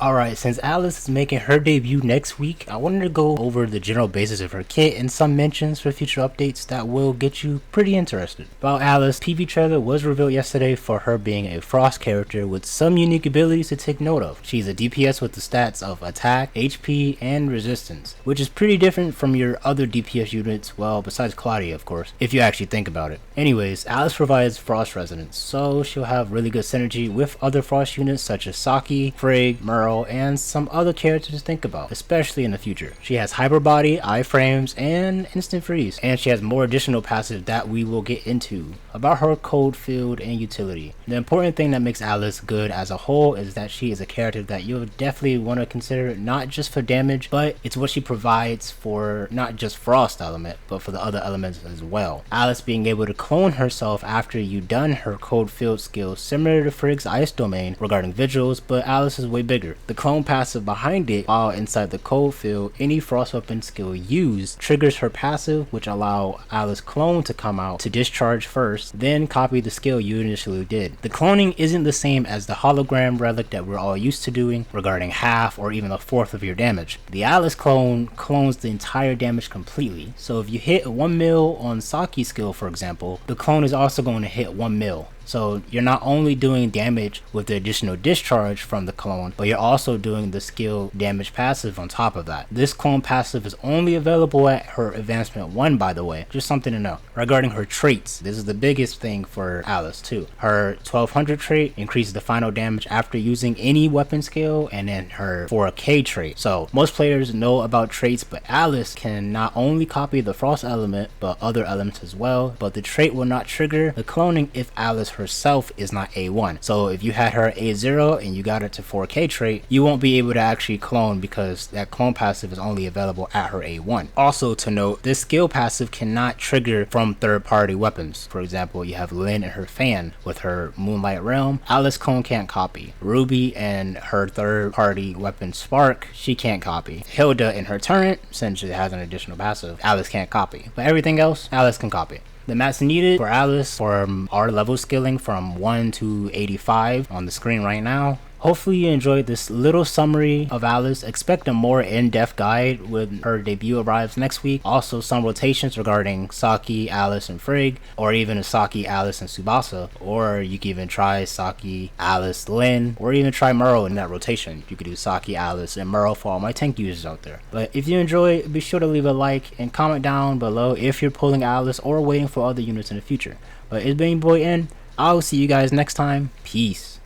Alright, since Alyss is making her debut next week, I wanted to go over the general basis of her kit and some mentions for future updates that will get you pretty interested. About Alyss, PV trailer was revealed yesterday for her being a Frost character with some unique abilities to take note of. She's a DPS with the stats of attack, HP, and resistance, which is pretty different from your other DPS units, well, besides Claudia of course, if you actually think about it. Anyways, Alyss provides Frost resonance, so she'll have really good synergy with other Frost units such as Saki, Frigg, Merle, and some other characters to think about, especially in the future. She has hyper body, iframes, and instant freeze, and she has more additional passive that we will get into about her cold field and utility. The important thing that makes Alyss good as a whole is that she is a character that you'll definitely want to consider not just for damage, but it's what she provides for not just Frost element, but for the other elements as well. Alyss being able to clone herself after you've done her cold field skill, similar to Frigg's ice domain regarding vigils, but Alyss is way bigger. The clone passive behind it, while inside the cold field, any frost weapon skill used triggers her passive, which allow Alyss clone to come out to discharge first, then copy the skill you initially did. The cloning isn't the same as the hologram relic that we're all used to doing regarding half or even a fourth of your damage. The Alyss clone clones the entire damage completely, so if you hit 1 mil on Saki's skill for example, the clone is also going to hit 1 mil. So you're not only doing damage with the additional discharge from the clone, but you're also doing the skill damage passive on top of that. This clone passive is only available at her advancement 1 by the way, just something to know. Regarding her traits, this is the biggest thing for Alyss too. Her 1200 trait increases the final damage after using any weapon skill, and then her 4K trait. So most players know about traits, but Alyss can not only copy the frost element, but other elements as well, but the trait will not trigger the cloning if Alyss herself is not A1. So if you had her A0 and you got it to 4K trait, you won't be able to actually clone because that clone passive is only available at her A1. Also to note, this skill passive cannot trigger from third-party weapons. For example, you have Lynn and her fan with her Moonlight Realm. Alyss clone can't copy. Ruby and her third-party weapon Spark, she can't copy. Hilda and her turret, since it has an additional passive, Alyss can't copy. But everything else, Alyss can copy. The mats needed for Alyss for our level scaling from 1 to 85 on the screen right now. Hopefully you enjoyed this little summary of Alyss. Expect a more in-depth guide when her debut arrives next week. Also some rotations regarding Saki, Alyss, and Frigg, or even a Saki, Alyss, and Tsubasa. Or you can even try Saki, Alyss, Lynn, or even try Merle in that rotation. You could do Saki, Alyss, and Merle for all my tank users out there. But if you enjoy, be sure to leave a like and comment down below if you're pulling Alyss or waiting for other units in the future. But it's been your boy N. I'll see you guys next time. Peace.